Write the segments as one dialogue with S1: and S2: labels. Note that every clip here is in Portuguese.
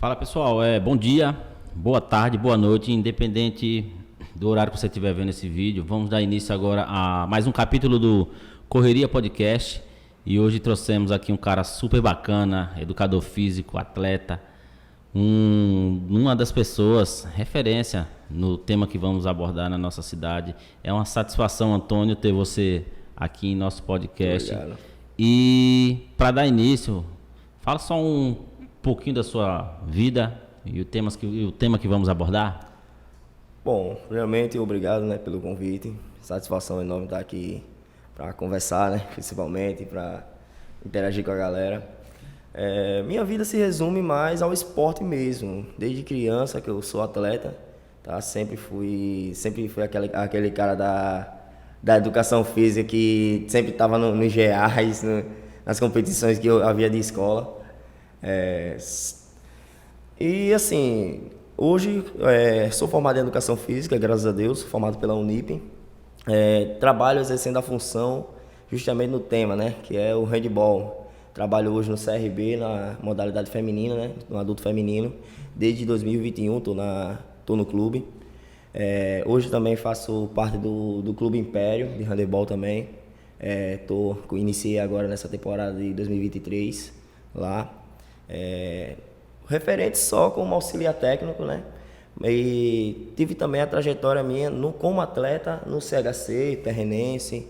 S1: Fala pessoal, bom dia, boa tarde, boa noite, independente do horário que você estiver vendo esse vídeo. Vamos dar início agora a mais um capítulo do Correria Podcast. E hoje trouxemos aqui um cara super bacana, educador físico, atleta, uma das pessoas referência no tema que vamos abordar na nossa cidade. É uma satisfação, Antônio, ter você aqui em nosso podcast.
S2: Obrigado.
S1: E para dar início, fala só um pouquinho da sua vida e o tema que vamos abordar.
S2: Bom, primeiramente, obrigado, pelo convite. Satisfação enorme estar aqui para conversar, principalmente, para interagir com a galera. Minha vida se resume mais ao esporte mesmo. Desde criança que eu sou atleta, tá? Sempre fui aquele cara da educação física que sempre estava nos GAs, nas competições que eu havia de escola. E assim, hoje sou formado em educação física, graças a Deus, formado pela Unip. Trabalho exercendo a função justamente no tema, que é o handball. Trabalho hoje no CRB, na modalidade feminina, no adulto feminino. Desde 2021 tô no clube. Hoje também faço parte do Clube Império de handebol também. Iniciei agora nessa temporada de 2023 lá. Referente só como auxiliar técnico, E tive também a trajetória minha como atleta no CHC, Terrenense,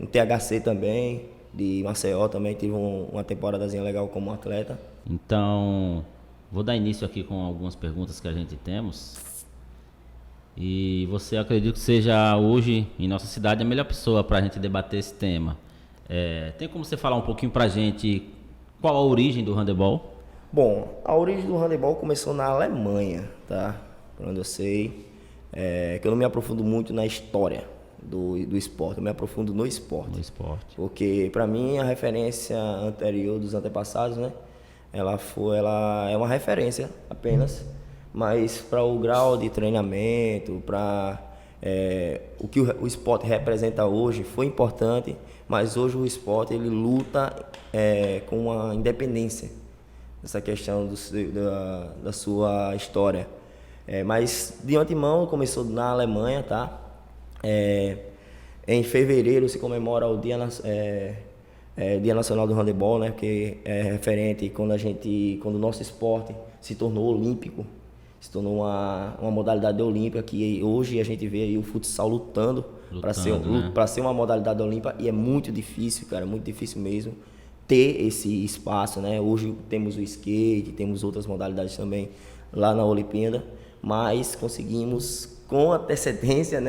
S2: no THC também, de Maceió também, tive uma temporadazinha legal como atleta.
S1: Então, vou dar início aqui com algumas perguntas que a gente temos. E você acredita que seja hoje, em nossa cidade, a melhor pessoa para a gente debater esse tema. Tem como você falar um pouquinho para a gente qual a origem do handebol?
S2: Bom, a origem do handebol começou na Alemanha, tá? Por onde eu sei, que eu não me aprofundo muito na história do esporte, eu me aprofundo no esporte.
S1: No esporte.
S2: Porque para mim a referência anterior dos antepassados, ela é uma referência apenas, mas para o grau de treinamento, para o que o esporte representa hoje foi importante, mas hoje o esporte ele luta com a independência. Essa questão da sua história. Mas de antemão começou na Alemanha, tá? Em fevereiro se comemora o Dia Nacional do Handebol, que é referente quando o nosso esporte se tornou olímpico, se tornou uma modalidade olímpica, que hoje a gente vê aí o futsal lutando para ser uma modalidade olímpica, e é muito difícil, cara, muito difícil mesmo ter esse espaço, Hoje temos o skate, temos outras modalidades também lá na Olimpíada, mas conseguimos com antecedência,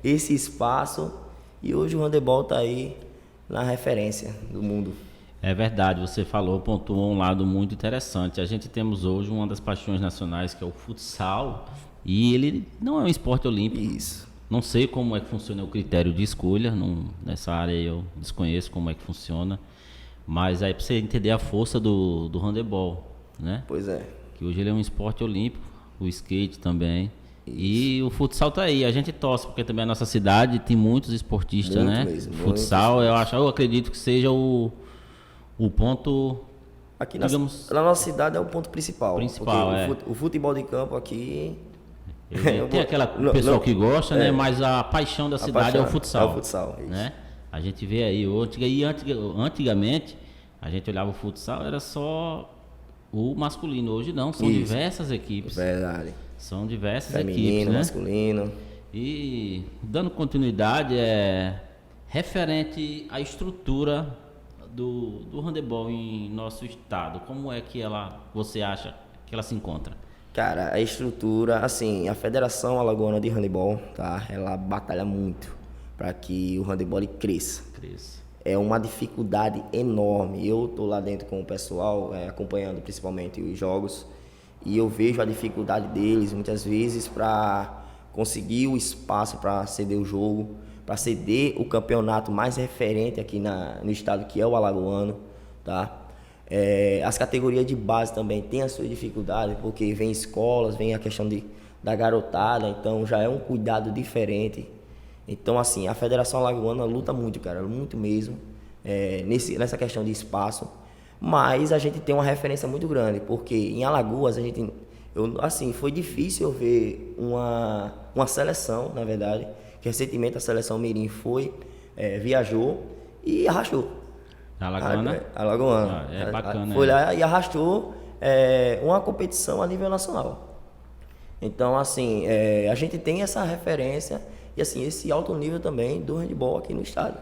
S2: esse espaço, e hoje o handebol está aí na referência do mundo.
S1: É verdade, você pontuou um lado muito interessante. A gente temos hoje uma das paixões nacionais, que é o futsal, e ele não é um esporte olímpico.
S2: Isso.
S1: Não sei como é que funciona o critério de escolha, nessa área eu desconheço como é que funciona. Mas aí para você entender a força do handebol,
S2: Pois é.
S1: Que hoje ele é um esporte olímpico, o skate também.
S2: Isso.
S1: E o futsal tá aí, a gente torce, porque também a nossa cidade tem muitos esportistas,
S2: Muito mesmo,
S1: futsal, eu acredito que seja o ponto...
S2: Aqui
S1: digamos,
S2: na nossa cidade é o ponto principal.
S1: Porque
S2: o futebol de campo aqui...
S1: Tem aquela pessoal que gosta, mas a paixão da cidade é o futsal.
S2: É o futsal, isso.
S1: A gente vê aí, antigamente, a gente olhava o futsal, era só o masculino. Hoje não, são diversas equipes.
S2: Verdade.
S1: São diversas equipes,
S2: Feminino, masculino.
S1: E dando continuidade, referente à estrutura do handebol em nosso estado, como é que você acha que ela se encontra?
S2: Cara, a estrutura, assim, a Federação Alagoana de Handebol, tá? Ela batalha muito para que o handebol cresça. É uma dificuldade enorme. Eu tô lá dentro com o pessoal, acompanhando principalmente os jogos, e eu vejo a dificuldade deles muitas vezes para conseguir o espaço para ceder o jogo, para ceder o campeonato mais referente aqui no estado, que é o alagoano, tá? As categorias de base também têm a sua dificuldade, porque vem escolas, vem a questão da garotada, então já é um cuidado diferente. Então, assim, a Federação Alagoana luta muito, cara, muito mesmo, nessa questão de espaço. Mas a gente tem uma referência muito grande, porque em Alagoas foi difícil eu ver uma seleção, na verdade, que recentemente a seleção Mirim viajou e arrastou.
S1: Alagoana?
S2: Alagoana.
S1: É bacana.
S2: Foi lá e arrastou uma competição a nível nacional. Então, assim, a gente tem essa referência e, assim, esse alto nível também do handebol aqui no estado.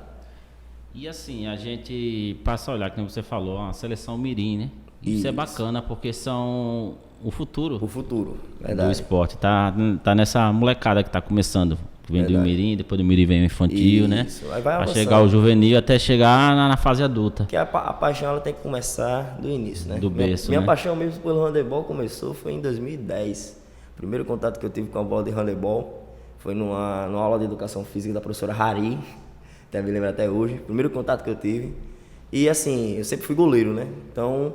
S1: E, assim, a gente passa a olhar, como você falou, a seleção Mirim, né? Isso é bacana, porque são o futuro.
S2: O futuro, verdade.
S1: Do esporte. Tá nessa molecada que tá começando. Vem do Mirim, depois do Mirim vem o infantil, né?
S2: Aí vai
S1: pra
S2: avançando.
S1: chegar o juvenil até chegar na fase adulta.
S2: Que a paixão ela tem que começar do início, né?
S1: Do berço,
S2: minha
S1: né?
S2: paixão mesmo pelo handebol foi em 2010. O primeiro contato que eu tive com a bola de handebol foi numa aula de educação física da professora Hari, até me lembro até hoje. Primeiro contato que eu tive. E assim, eu sempre fui goleiro, né? Então,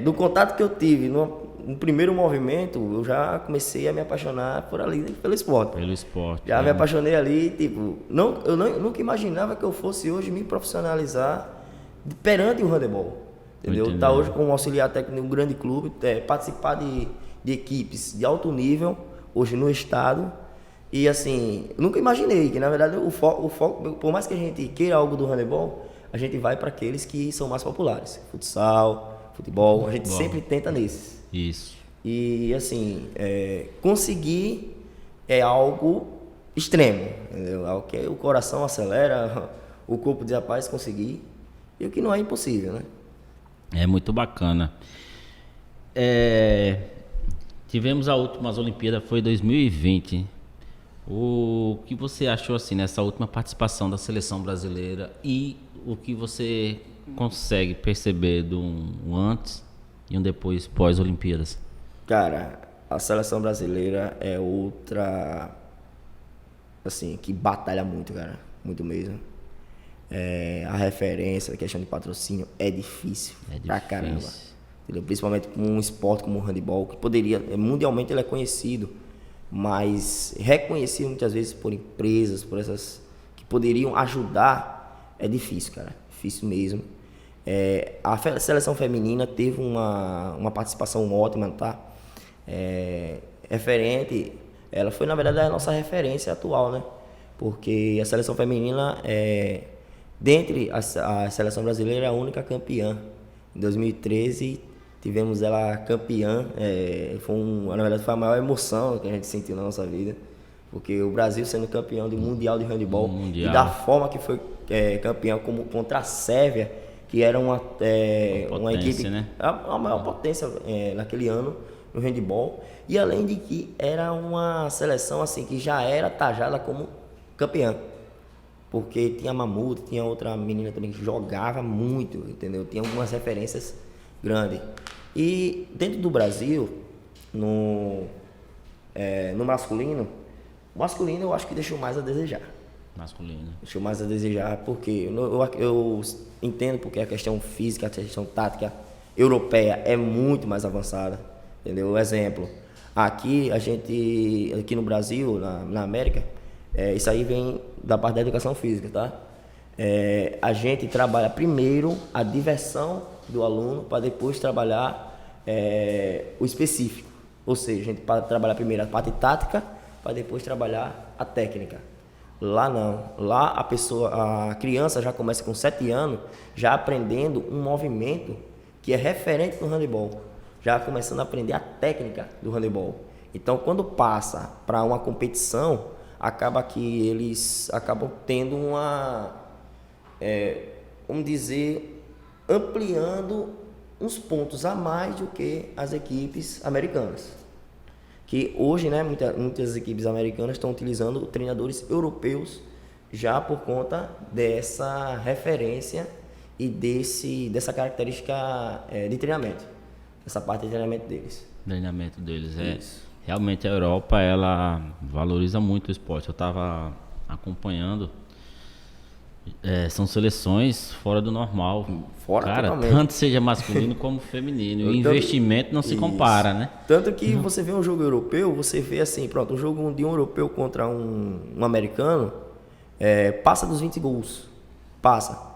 S2: do contato que eu tive no primeiro movimento, eu já comecei a me apaixonar pelo esporte.
S1: Pelo esporte.
S2: Já me apaixonei ali, tipo, eu nunca imaginava que eu fosse hoje me profissionalizar perante o handebol. Entendeu? Tá hoje como auxiliar técnico em um grande clube, participar de equipes de alto nível, hoje no estado. E assim, eu nunca imaginei que, na verdade, o foco, por mais que a gente queira algo do handebol, a gente vai para aqueles que são mais populares. Futsal, futebol, a gente sempre tenta nesses.
S1: Isso.
S2: E assim, conseguir é algo extremo, entendeu? Algo que o coração acelera, o corpo diz rapaz, conseguir. E o que não é impossível, né?
S1: É muito bacana. Tivemos as últimas Olimpíadas, foi 2020. O que você achou assim nessa última participação da seleção brasileira e o que você consegue perceber de um antes e um depois pós-Olimpíadas?
S2: Cara, a seleção brasileira é outra, assim, que batalha muito, cara, muito mesmo. A referência, a questão de patrocínio é difícil pra caramba. Entendeu? Principalmente com um esporte como o handebol, que poderia, mundialmente ele é conhecido, mas reconhecido muitas vezes por empresas, por essas que poderiam ajudar, é difícil, cara, difícil mesmo. A seleção feminina teve uma participação ótima, tá? Referente, ela foi na verdade a nossa referência atual, né? Porque a seleção feminina, dentre a seleção brasileira, é a única campeã. Em 2013 tivemos ela campeã, na verdade foi a maior emoção que a gente sentiu na nossa vida, porque o Brasil sendo campeão do Mundial de Handebol e da forma que foi campeão contra a Sérvia, que era uma equipe, né? A maior potência naquele ano no handebol, e além de que era uma seleção assim que já era tajada como campeã, porque tinha a Mamuto, tinha outra menina também que jogava muito, entendeu? Tinha algumas referências grandes. E dentro do Brasil, no masculino, o masculino eu acho que deixou mais a desejar. Deixou mais a desejar, porque eu entendo porque a questão física, a questão tática europeia é muito mais avançada, entendeu? Exemplo, aqui no Brasil, na América, isso aí vem da parte da educação física, tá? A gente trabalha primeiro a diversão do aluno para depois trabalhar o específico. Ou seja, a gente trabalha primeiro a parte tática para depois trabalhar a técnica. Lá não. Lá a criança já começa com 7 anos já aprendendo um movimento que é referente no handebol. Já começando a aprender a técnica do handebol. Então, quando passa para uma competição, acaba que eles acabam tendo vamos dizer, ampliando uns pontos a mais do que as equipes americanas. Que hoje, né, muitas equipes americanas estão utilizando treinadores europeus já por conta dessa referência e dessa característica de treinamento, essa parte de treinamento deles.
S1: Isso. Realmente a Europa, ela valoriza muito o esporte. Eu estava acompanhando, são seleções fora do normal. Cara, totalmente. Tanto seja masculino como feminino. O investimento não se compara, né?
S2: Tanto que você vê um jogo europeu, você vê assim, pronto, um jogo de um europeu contra um americano, passa dos 20 gols. Passa.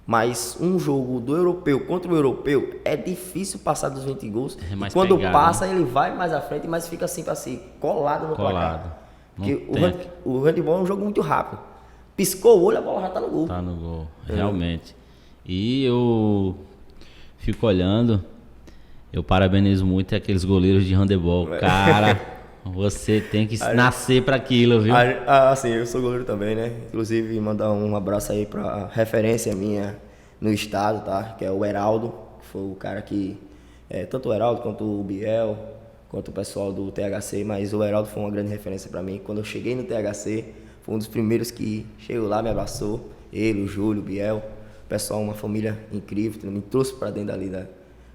S2: Mas um jogo do europeu contra o europeu é difícil passar dos 20 gols.
S1: É mais
S2: e quando
S1: pegado,
S2: passa,
S1: né?
S2: ele vai mais à frente, mas fica sempre assim, colado no placar.
S1: Não
S2: Porque
S1: tem.
S2: o handebol é um jogo muito rápido. Piscou o olho, a bola já tá no gol.
S1: Tá no gol, realmente. E eu fico olhando, eu parabenizo muito aqueles goleiros de handebol. Cara, você tem que nascer para aquilo, viu?
S2: Assim, eu sou goleiro também, né? Inclusive, mandar um abraço aí pra referência minha no estado, tá? Que é o Heraldo, que foi o cara que... tanto o Heraldo quanto o Biel, quanto o pessoal do THC, mas o Heraldo foi uma grande referência para mim. Quando eu cheguei no THC, foi um dos primeiros que chegou lá, me abraçou. Ele, o Júlio, o Biel, o pessoal, uma família incrível, me trouxe para dentro ali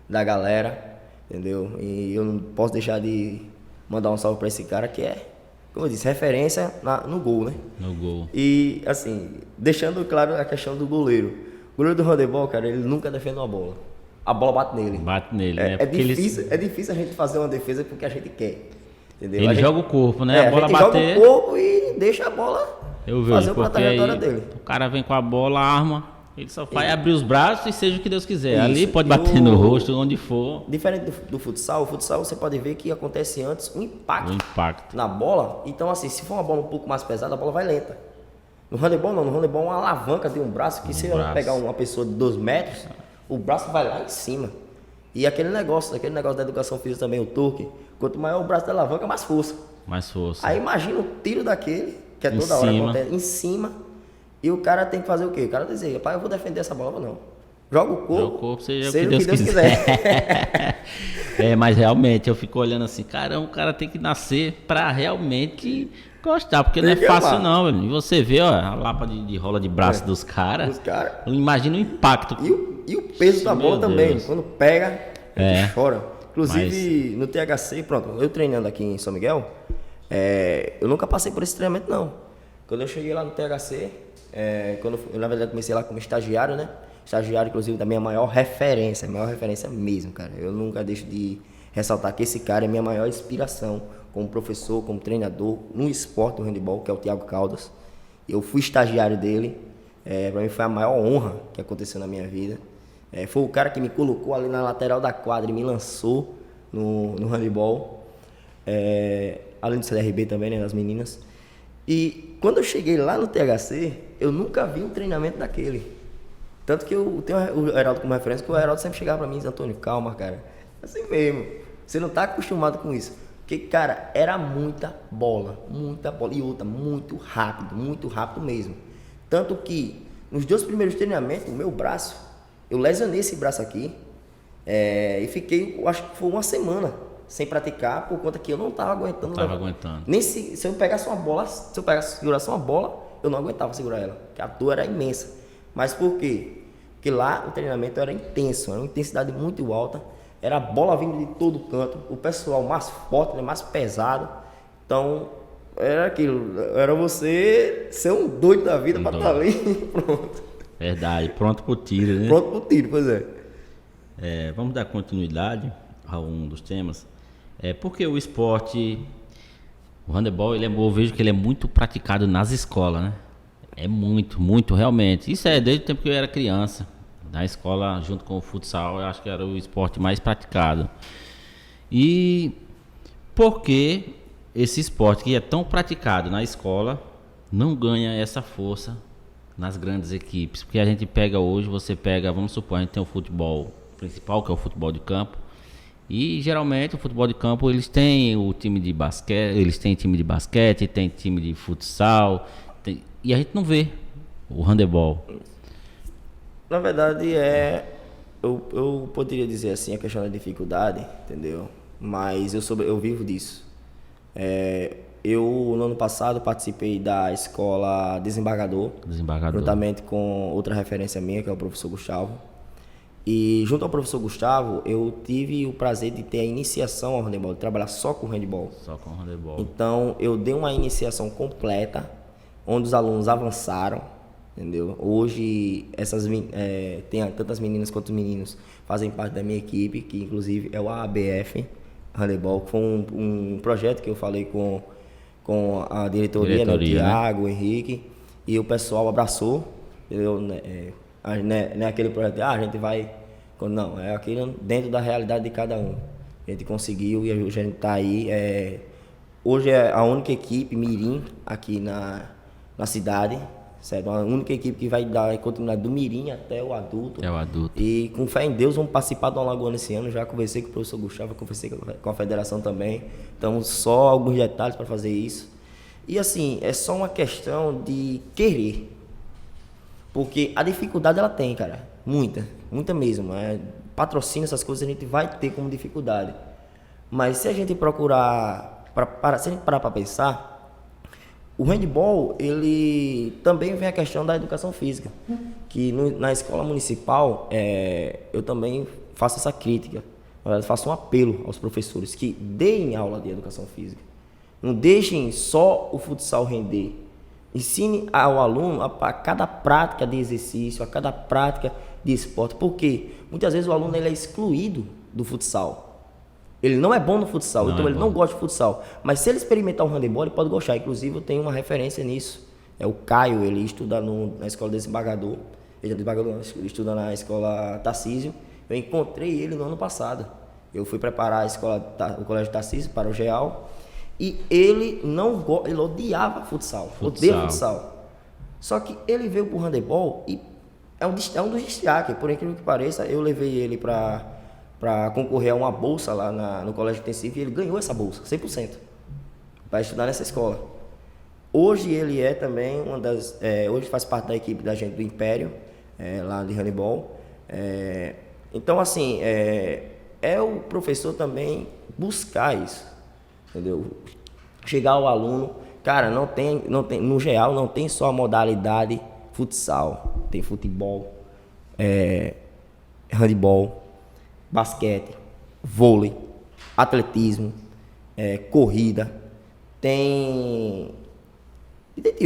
S2: da galera, entendeu? E eu não posso deixar de mandar um salve para esse cara que é, como eu disse, referência no gol, né?
S1: No gol.
S2: E, assim, deixando claro a questão do goleiro. O goleiro do handebol, cara, ele nunca defende uma bola. A bola bate nele.
S1: Bate nele, né?
S2: É difícil a gente fazer uma defesa porque a gente quer. Entendeu?
S1: Ele joga o corpo, né? A bola bater.
S2: Joga o corpo e deixa a bola fazer
S1: porque
S2: a trajetória dele.
S1: O cara vem com a bola, arma, ele só vai abrir os braços e seja o que Deus quiser.
S2: Isso.
S1: Ali pode bater no rosto, onde for.
S2: Diferente do futsal, o futsal você pode ver que acontece antes um impacto na bola. Então, assim, se for uma bola um pouco mais pesada, a bola vai lenta. No handebol não, no handebol é uma alavanca de um braço que se eu pegar uma pessoa de 2 metros, o braço vai lá em cima. E aquele negócio da educação física também, o torque, quanto maior o braço da alavanca, mais força.
S1: Mais força.
S2: Aí imagina o tiro daquele, que é toda hora acontece, em cima, e o cara tem que fazer o quê? O cara diz, rapaz, eu vou defender essa bola, não. Joga o corpo,
S1: seja o que Deus quiser. Mas realmente, eu fico olhando assim, caramba, o cara tem que nascer pra realmente gostar, porque não é fácil não, velho. E você vê, ó, a lapa de rola de braço dos caras, imagina o impacto.
S2: E o peso da bola também, quando pega, chora. Inclusive, no THC, pronto, eu treinando aqui em São Miguel, eu nunca passei por esse treinamento, não. Quando eu cheguei lá no THC, quando eu, na verdade, comecei lá como estagiário, né? Estagiário, inclusive, da minha maior referência mesmo, cara. Eu nunca deixo de ressaltar que esse cara é minha maior inspiração como professor, como treinador no esporte do handebol, que é o Thiago Caldas. Eu fui estagiário dele, para mim foi a maior honra que aconteceu na minha vida. Foi o cara que me colocou ali na lateral da quadra e me lançou no handebol, além do CDRB também, né, das meninas. E quando eu cheguei lá no THC, eu nunca vi um treinamento daquele. Tanto que eu tenho o Heraldo como referência, que o Heraldo sempre chegava pra mim e dizia, Antônio, calma, cara. Assim mesmo. Você não tá acostumado com isso. Porque, cara, era muita bola. E outra, muito rápido mesmo. Tanto que, nos 2 primeiros treinamentos, o meu braço, eu lesionei esse braço aqui. E fiquei, acho que foi uma semana sem praticar, por conta que eu não tava aguentando. Nem se eu pegasse uma bola, segurasse uma bola, eu não aguentava segurar ela. Porque a dor era imensa. Mas por quê? Porque lá o treinamento era intenso, era uma intensidade muito alta, era a bola vindo de todo canto, o pessoal mais forte, né, mais pesado. Então, era aquilo, era você ser um doido da vida para estar ali, pronto.
S1: Verdade, pronto pro tiro, né?
S2: Pronto pro tiro, pois é.
S1: Vamos dar continuidade a um dos temas. Porque o esporte, o handebol, eu vejo que ele é muito praticado nas escolas, né? É muito, realmente. Isso desde o tempo que eu era criança. Na escola, junto com o futsal, eu acho que era o esporte mais praticado. E por que esse esporte que é tão praticado na escola não ganha essa força nas grandes equipes? Porque a gente pega hoje, vamos supor, a gente tem o futebol principal, que é o futebol de campo. E geralmente o futebol de campo, eles têm o time de basquete, tem time de futsal, e a gente não vê o handebol.
S2: Na verdade, eu poderia dizer assim, a questão da dificuldade, entendeu? Mas eu vivo disso. Eu, no ano passado, participei da escola Desembargador, juntamente com outra referência minha, que é o professor Gustavo. E junto ao professor Gustavo, eu tive o prazer de ter a iniciação ao handebol, de trabalhar só com handebol.
S1: Só com handebol.
S2: Então, eu dei uma iniciação completa, onde os alunos avançaram, entendeu? Hoje, tem tantas meninas quanto meninos fazem parte da minha equipe, que inclusive é o AABF Handebol, que foi um projeto que eu falei com a diretoria. Né, o Thiago, o Henrique, e o pessoal abraçou, entendeu? Não é aquele projeto, a gente vai... Não, é aquilo dentro da realidade de cada um. A gente conseguiu e a gente está aí. Hoje é a única equipe mirim aqui na cidade, certo? A única equipe que vai dar continuidade do mirim até o adulto.
S1: É o adulto.
S2: E com fé em Deus vamos participar do Alagoano esse ano. Já conversei com o professor Gustavo, conversei com a federação também. Então só alguns detalhes para fazer isso. E assim, é só uma questão de querer. Porque a dificuldade ela tem, cara. Muita mesmo. Patrocínio, essas coisas a gente vai ter como dificuldade. Mas se a gente procurar, se a gente parar para pensar, o handball, ele também vem a questão da educação física. Que na escola municipal, eu também faço essa crítica. Na verdade, faço um apelo aos professores que deem aula de educação física. Não deixem só o futsal render. Ensine ao aluno a cada prática de exercício, a cada prática de esporte. Por quê? Muitas vezes o aluno ele é excluído do futsal. Ele não é bom no futsal, então ele não gosta de futsal. Mas se ele experimentar o handebol, ele pode gostar. Inclusive, eu tenho uma referência nisso. É o Caio, ele estuda na escola Desembargador. Ele estuda na escola Tarcísio. Eu encontrei ele no ano passado. Eu fui preparar o colégio Tarcísio para o GEAL. E ele ele odiava futsal. Odeia futsal. Só que ele veio pro handebol e é um dos destaques. Por incrível que pareça, eu levei ele para concorrer a uma bolsa lá no colégio intensivo e ele ganhou essa bolsa, 100%, para estudar nessa escola. Hoje ele é também hoje faz parte da equipe da gente do Império, lá de handebol. Então assim, é o professor também buscar isso. Entendeu? Chegar ao aluno, cara, não tem, no geral não tem só a modalidade futsal, tem futebol, handebol, basquete, vôlei, atletismo, corrida, tem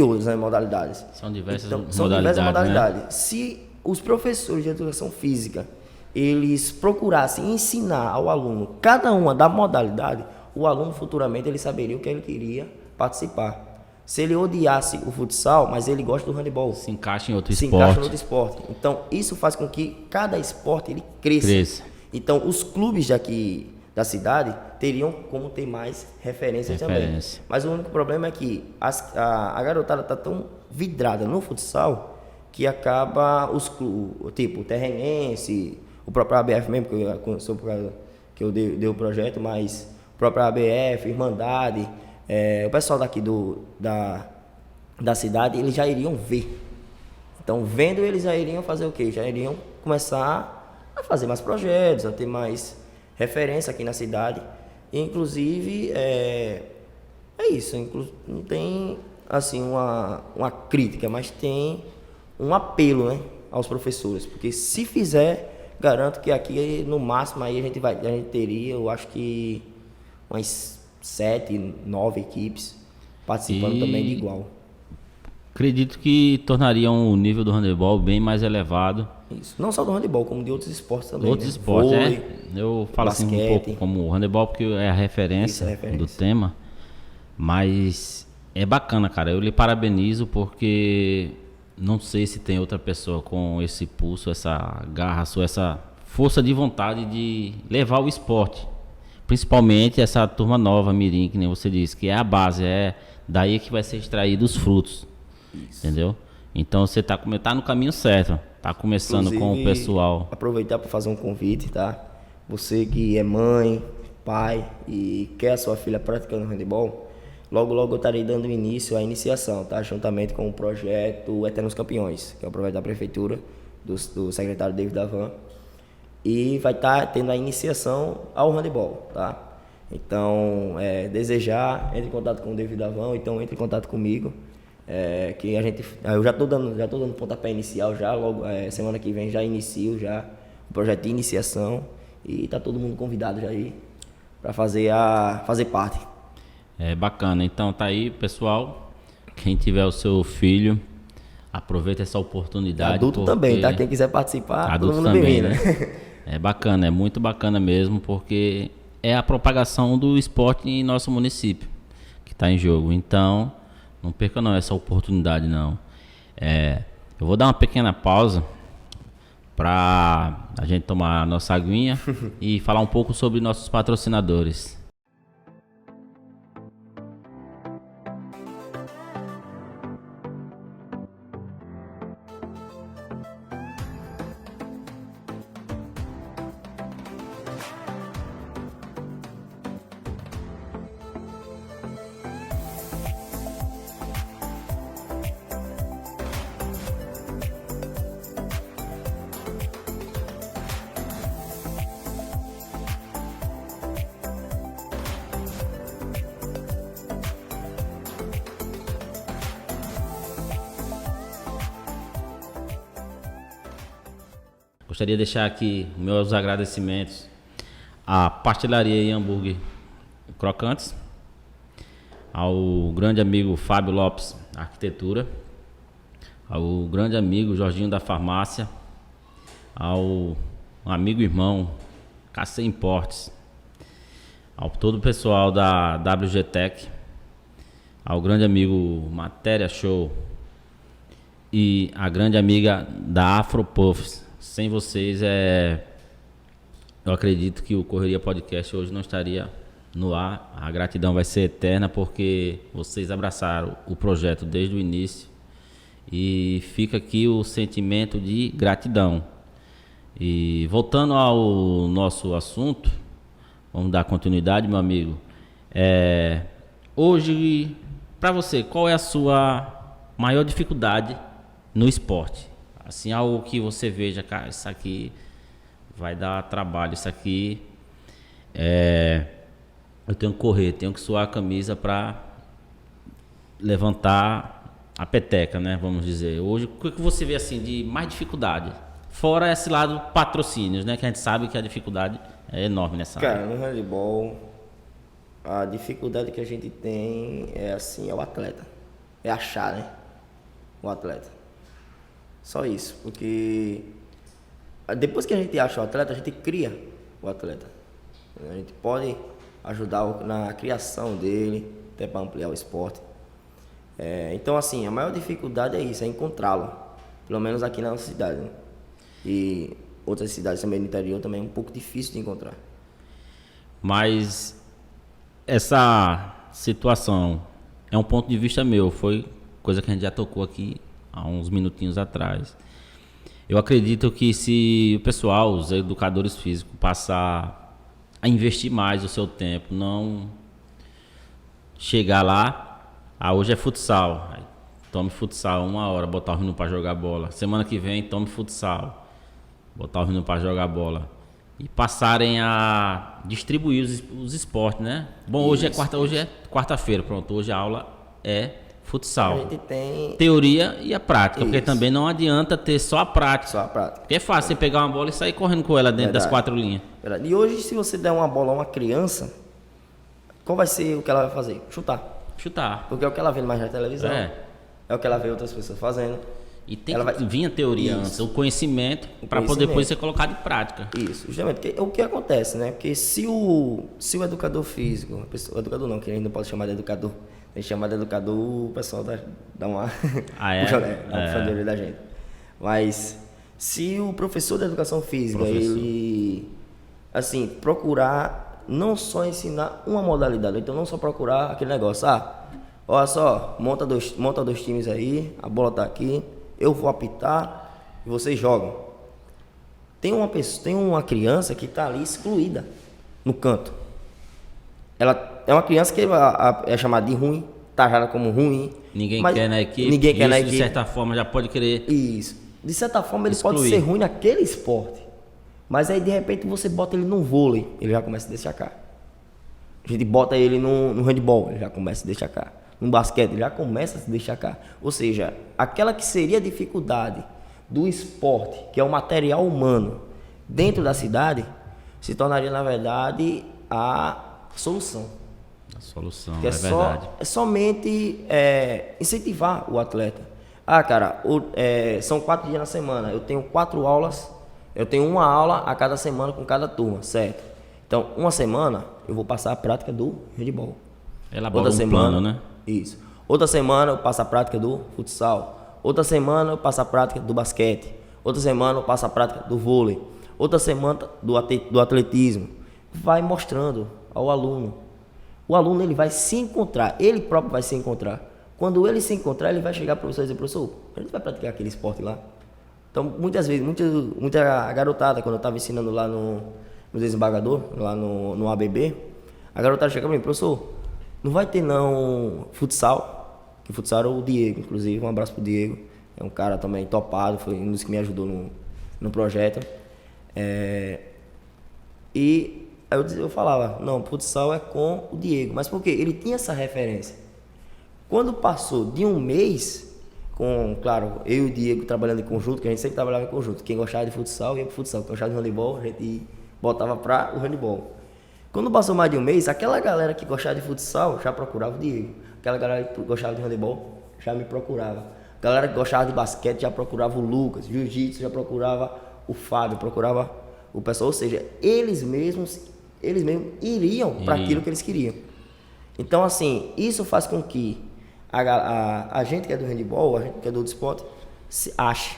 S2: outras, né, modalidades.
S1: São diversas modalidades.
S2: São diversas modalidades.
S1: Né?
S2: Se os professores de educação física eles procurassem ensinar ao aluno cada uma da modalidade, o aluno futuramente ele saberia o que ele queria participar. Se ele odiasse o futsal, mas ele gosta do handebol,
S1: se encaixa em outro
S2: esporte. Então isso faz com que cada esporte ele cresça. Então os clubes daqui da cidade teriam como ter mais referências também. Mas o único problema é que a garotada está tão vidrada no futsal que acaba os clubes, tipo o Terrenense, o próprio ABF mesmo, que eu dei o projeto, mas própria ABF, Irmandade, o pessoal daqui da cidade, eles já iriam ver. Então, vendo, eles já iriam fazer o quê? Já iriam começar a fazer mais projetos, a ter mais referência aqui na cidade. E, inclusive, é isso. Não tem, assim, uma crítica, mas tem um apelo, né, aos professores. Porque se fizer, garanto que aqui, no máximo, aí a gente teria, eu acho que umas 7, 9 equipes participando também de igual.
S1: Acredito que tornariam o nível do handebol bem mais elevado.
S2: Isso. Não só do handebol, como de outros esportes também.
S1: Outros esportes, vôlei, Eu falo basquete, assim um pouco como o handebol, porque é a referência do tema. Mas é bacana, cara. Eu lhe parabenizo porque não sei se tem outra pessoa com esse pulso, essa garra, essa força de vontade de levar o esporte. Principalmente essa turma nova, mirim, que nem você disse, que é a base, é daí que vai ser extraído os frutos. Isso. Entendeu? Então você tá no caminho certo, tá começando. Inclusive, com o pessoal.
S2: Aproveitar para fazer um convite, tá? Você que é mãe, pai e quer a sua filha praticando handebol, logo eu estarei dando início à iniciação, tá? Juntamente com o projeto Eternos Campeões, que é o projeto da prefeitura, do secretário David Davan. E vai estar tendo a iniciação ao handebol, tá? Então, desejar, entre em contato com o David Davan, então entre em contato comigo, que eu já estou dando pontapé inicial já, logo semana que vem já inicio já o projeto de iniciação e tá todo mundo convidado já aí para fazer parte.
S1: É bacana, então tá aí, pessoal, quem tiver o seu filho, aproveita essa oportunidade.
S2: Adulto também, tá? Quem quiser participar,
S1: adulto
S2: todo mundo
S1: bem-vindo, né? É bacana, é muito bacana mesmo, porque é a propagação do esporte em nosso município que está em jogo. Então, não perca não essa oportunidade não. Eu vou dar uma pequena pausa para a gente tomar a nossa aguinha e falar um pouco sobre nossos patrocinadores. Gostaria de deixar aqui meus agradecimentos à Pastelaria e Hambúrguer Crocantes, ao grande amigo Fábio Lopes Arquitetura, ao grande amigo Jorginho da Farmácia, ao amigo irmão Cacê Importes, ao todo o pessoal da WG Tech, ao grande amigo Matéria Show e a grande amiga da Afro Puffs. Sem vocês, eu acredito que o Correria Podcast hoje não estaria no ar. A gratidão vai ser eterna porque vocês abraçaram o projeto desde o início e fica aqui o sentimento de gratidão. E voltando ao nosso assunto, vamos dar continuidade, meu amigo. Hoje, para você, qual é a sua maior dificuldade no esporte? Assim, algo que você veja, cara, isso aqui vai dar trabalho, isso aqui eu tenho que correr, tenho que suar a camisa para levantar a peteca, né? Vamos dizer. Hoje, o que você vê assim de mais dificuldade? Fora esse lado patrocínios, né? Que a gente sabe que a dificuldade é enorme nessa área.
S2: Cara, no handebol, a dificuldade que a gente tem é o atleta. É achar, né? O atleta. Só isso, porque depois que a gente acha o atleta, a gente cria o atleta. A gente pode ajudar na criação dele, até para ampliar o esporte. Então, assim, a maior dificuldade é isso, é encontrá-lo. Pelo menos aqui na nossa cidade, né? E outras cidades também no interior também é um pouco difícil de encontrar.
S1: Mas essa situação é um ponto de vista meu, foi coisa que a gente já tocou aqui há uns minutinhos atrás. Eu acredito que se o pessoal, os educadores físicos, passar a investir mais o seu tempo, não chegar lá, hoje é futsal, aí tome futsal 1 hora, botar o menino para jogar bola. Semana que vem tome futsal, botar o menino para jogar bola. E passarem a distribuir os esportes, né? Bom, hoje é quarta-feira, pronto, hoje a aula é futsal.
S2: A gente tem
S1: teoria e a prática,
S2: isso.
S1: Porque também não adianta ter só a prática.
S2: Só a prática.
S1: Porque é fácil você pegar uma bola e sair correndo com ela dentro das 4 linhas.
S2: Verdade. E hoje, se você der uma bola a uma criança, qual vai ser o que ela vai fazer? Chutar. Porque é o que ela vê mais na televisão. É o que ela vê outras pessoas fazendo.
S1: E tem que vir a teoria antes, o conhecimento, para poder depois ser colocado em prática.
S2: Isso, justamente. Porque o que acontece, né? Porque se o educador físico, o educador não, que a gente não pode chamar de educador, tem que chamar de educador, o pessoal dá uma puxão de orelha da gente. Mas se o professor de educação física, ele, assim, procurar não só ensinar uma modalidade, então não só procurar aquele negócio, olha só, monta dois times aí, a bola tá aqui, eu vou apitar e vocês jogam. Tem uma criança que tá ali excluída no canto. Ela é uma criança que é chamada de ruim, taxada como ruim.
S1: Ninguém quer na equipe.
S2: Ninguém quer na equipe.
S1: De certa forma já pode querer.
S2: Isso. De certa forma ele
S1: excluir.
S2: Pode ser ruim naquele esporte. Mas aí de repente você bota ele no vôlei, ele já começa a destacar. A gente bota ele no handball, ele já começa a destacar. No basquete, ele já começa a se destacar. Ou seja, aquela que seria a dificuldade do esporte, que é o material humano, dentro da cidade, se tornaria, na verdade, a solução.
S1: A solução,
S2: que
S1: verdade.
S2: É somente incentivar o atleta. Cara, são 4 dias na semana, eu tenho 4 aulas, eu tenho uma aula a cada semana com cada turma, certo? Então, uma semana eu vou passar a prática do handball.
S1: Elabora um plano, né?
S2: Isso. Outra semana eu passo a prática do futsal. Outra semana eu passo a prática do basquete. Outra semana eu passo a prática do vôlei. Outra semana do atletismo. Vai mostrando ao aluno. O aluno ele vai se encontrar, ele próprio vai se encontrar. Quando ele se encontrar, ele vai chegar para o professor e dizer, professor, a gente vai praticar aquele esporte lá. Então, muitas vezes, muita garotada, quando eu estava ensinando lá no desembargador, lá no ABB, a garotada chega para mim, professor, não vai ter não futsal, que futsal era o Diego, inclusive, um abraço pro Diego, é um cara também topado, foi um dos que me ajudou no projeto. E aí eu falava, não, futsal é com o Diego, mas por quê? Ele tinha essa referência. Quando passou de um mês, claro, eu e o Diego trabalhando em conjunto, que a gente sempre trabalhava em conjunto, quem gostava de futsal ia pro futsal, quem gostava de handebol, a gente botava para o handebol. Quando passou mais de um mês, aquela galera que gostava de futsal já procurava o Diego, aquela galera que gostava de handebol já me procurava, a galera que gostava de basquete já procurava o Lucas, jiu-jitsu já procurava o Fábio, procurava o pessoal, ou seja, eles mesmos iriam para aquilo que eles queriam. Então, assim, isso faz com que a gente que é do handebol, a gente que é do outro esporte, ache